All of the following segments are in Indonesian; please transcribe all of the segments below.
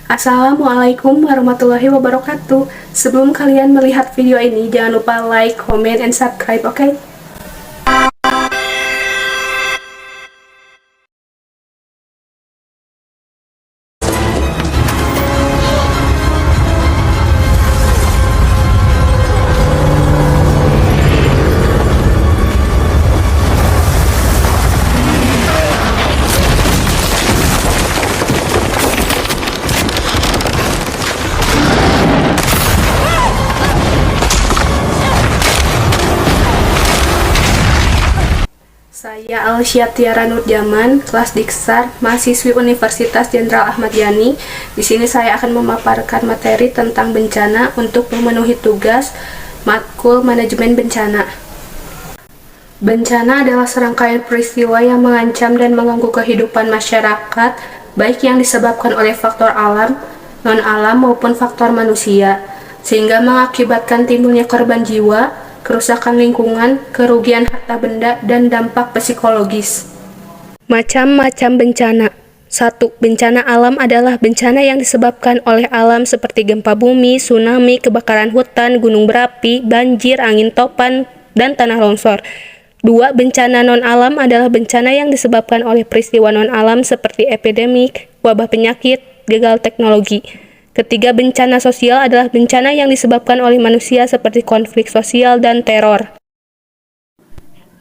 Assalamualaikum warahmatullahi wabarakatuh. Sebelum kalian melihat video ini, jangan lupa like, comment, and subscribe, oke? Saya Alsya Tiara Nurjaman, kelas Diksar, mahasiswi Universitas Jenderal Ahmad Yani. Di sini saya akan memaparkan materi tentang bencana untuk memenuhi tugas matkul manajemen bencana. Bencana adalah serangkaian peristiwa yang mengancam dan mengganggu kehidupan masyarakat, baik yang disebabkan oleh faktor alam, non-alam maupun faktor manusia, sehingga mengakibatkan timbulnya korban jiwa, kerusakan lingkungan, kerugian harta benda, dan dampak psikologis. Macam-macam bencana. 1. Bencana alam adalah bencana yang disebabkan oleh alam seperti gempa bumi, tsunami, kebakaran hutan, gunung berapi, banjir, angin topan, dan tanah longsor. 2. Bencana non-alam adalah bencana yang disebabkan oleh peristiwa non-alam seperti epidemik, wabah penyakit, gagal teknologi. Ketiga, bencana sosial adalah bencana yang disebabkan oleh manusia seperti konflik sosial dan teror.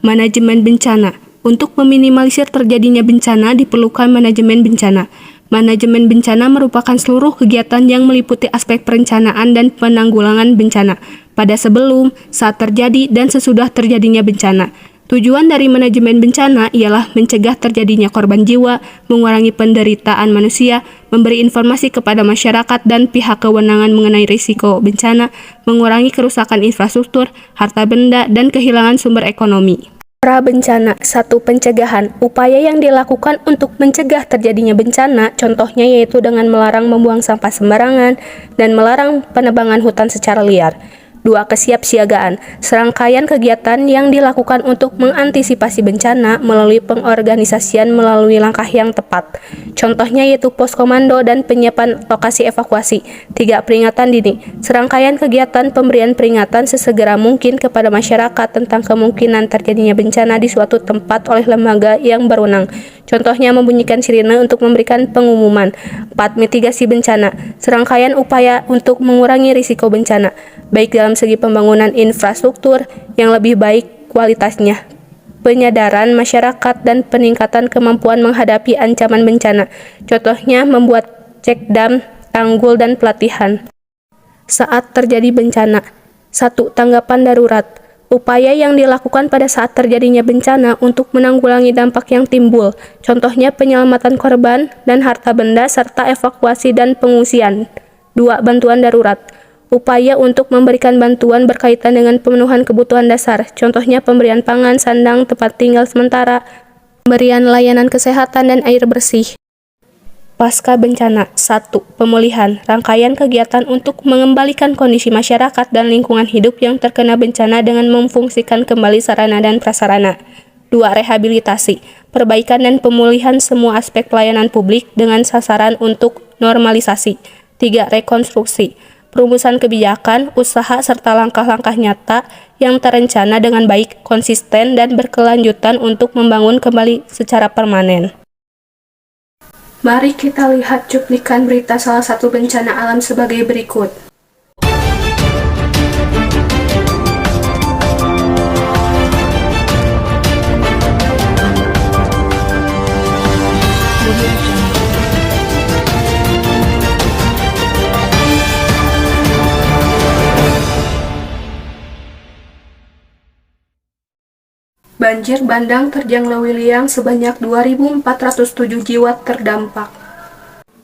Manajemen bencana. Untuk meminimalisir terjadinya bencana, diperlukan manajemen bencana. Manajemen bencana merupakan seluruh kegiatan yang meliputi aspek perencanaan dan penanggulangan bencana pada sebelum, saat terjadi, dan sesudah terjadinya bencana. Tujuan dari manajemen bencana ialah mencegah terjadinya korban jiwa, mengurangi penderitaan manusia, memberi informasi kepada masyarakat dan pihak kewenangan mengenai risiko bencana, mengurangi kerusakan infrastruktur, harta benda, dan kehilangan sumber ekonomi. Pra-bencana. 1. Pencegahan. Upaya yang dilakukan untuk mencegah terjadinya bencana, contohnya yaitu dengan melarang membuang sampah sembarangan dan melarang penebangan hutan secara liar. 2. Kesiapsiagaan. Serangkaian kegiatan yang dilakukan untuk mengantisipasi bencana melalui pengorganisasian melalui langkah yang tepat. Contohnya yaitu pos komando dan penyiapan lokasi evakuasi. 3. Peringatan dini. Serangkaian kegiatan pemberian peringatan sesegera mungkin kepada masyarakat tentang kemungkinan terjadinya bencana di suatu tempat oleh lembaga yang berwenang. Contohnya membunyikan sirine untuk memberikan pengumuman. 4. Mitigasi bencana. Serangkaian upaya untuk mengurangi risiko bencana, baik dalam segi pembangunan infrastruktur yang lebih baik kualitasnya, penyadaran masyarakat, dan peningkatan kemampuan menghadapi ancaman bencana. Contohnya membuat cek dam, tanggul, dan pelatihan. Saat terjadi bencana. 1. Tanggapan darurat. Upaya yang dilakukan pada saat terjadinya bencana untuk menanggulangi dampak yang timbul, contohnya penyelamatan korban dan harta benda serta evakuasi dan pengungsian. 2. Bantuan darurat. Upaya untuk memberikan bantuan berkaitan dengan pemenuhan kebutuhan dasar, contohnya pemberian pangan, sandang, tempat tinggal sementara, pemberian layanan kesehatan dan air bersih. Pasca bencana. 1. Pemulihan. Rangkaian kegiatan untuk mengembalikan kondisi masyarakat dan lingkungan hidup yang terkena bencana dengan memfungsikan kembali sarana dan prasarana. 2. Rehabilitasi. Perbaikan dan pemulihan semua aspek pelayanan publik dengan sasaran untuk normalisasi. 3. Rekonstruksi. Perumusan kebijakan, usaha, serta langkah-langkah nyata yang terencana dengan baik, konsisten, dan berkelanjutan untuk membangun kembali secara permanen. Mari kita lihat cuplikan berita salah satu bencana alam sebagai berikut. Banjir bandang terjang Lewiliang sebanyak 2.407 jiwa terdampak.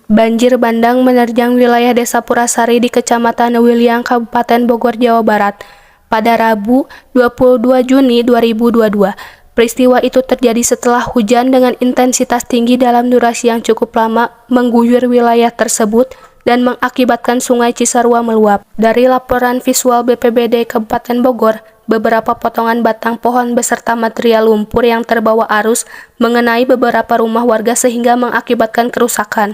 Banjir bandang menerjang wilayah Desa Purasari di Kecamatan Lewiliang, Kabupaten Bogor, Jawa Barat, pada Rabu 22 Juni 2022. Peristiwa itu terjadi setelah hujan dengan intensitas tinggi dalam durasi yang cukup lama mengguyur wilayah tersebut dan mengakibatkan Sungai Cisarua meluap. Dari laporan visual BPBD Kabupaten Bogor, beberapa potongan batang pohon beserta material lumpur yang terbawa arus mengenai beberapa rumah warga sehingga mengakibatkan kerusakan.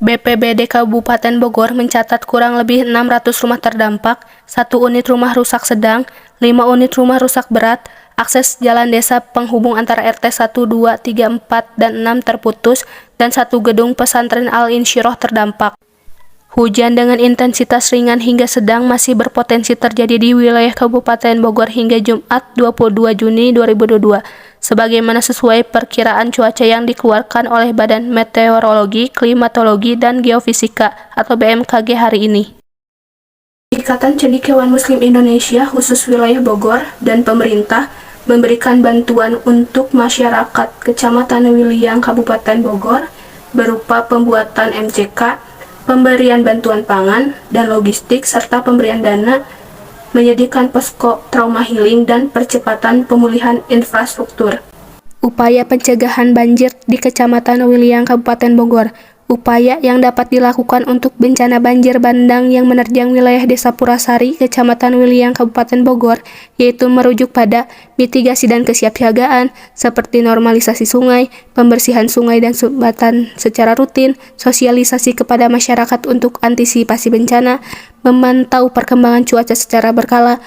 BPBD Kabupaten Bogor mencatat kurang lebih 600 rumah terdampak, 1 unit rumah rusak sedang, 5 unit rumah rusak berat, akses jalan desa penghubung antara RT 1, 2, 3, 4, dan 6 terputus, dan 1 gedung pesantren Al-Insyirah terdampak. Hujan dengan intensitas ringan hingga sedang masih berpotensi terjadi di wilayah Kabupaten Bogor hingga Jumat 22 Juni 2022, sebagaimana sesuai perkiraan cuaca yang dikeluarkan oleh Badan Meteorologi, Klimatologi, dan Geofisika atau BMKG hari ini. Ikatan Cendekiawan Muslim Indonesia khusus wilayah Bogor dan pemerintah memberikan bantuan untuk masyarakat Kecamatan Wiliang Kabupaten Bogor berupa pembuatan MCK, pemberian bantuan pangan dan logistik, serta pemberian dana, menyediakan posko trauma healing, dan percepatan pemulihan infrastruktur. Upaya pencegahan banjir di Kecamatan Wiliang Kabupaten Bogor. Upaya yang dapat dilakukan untuk bencana banjir bandang yang menerjang wilayah Desa Purasari, Kecamatan Wiliang, Kabupaten Bogor, yaitu merujuk pada mitigasi dan kesiapsiagaan, seperti normalisasi sungai, pembersihan sungai dan sumbatan secara rutin, sosialisasi kepada masyarakat untuk antisipasi bencana, memantau perkembangan cuaca secara berkala,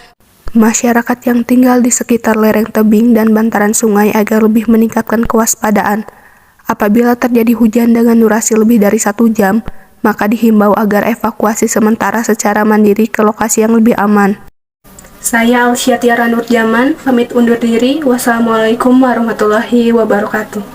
masyarakat yang tinggal di sekitar lereng tebing dan bantaran sungai agar lebih meningkatkan kewaspadaan. Apabila terjadi hujan dengan durasi lebih dari 1 jam, maka dihimbau agar evakuasi sementara secara mandiri ke lokasi yang lebih aman. Saya Alsyatyara Nurjaman, pamit undur diri. Wassalamualaikum warahmatullahi wabarakatuh.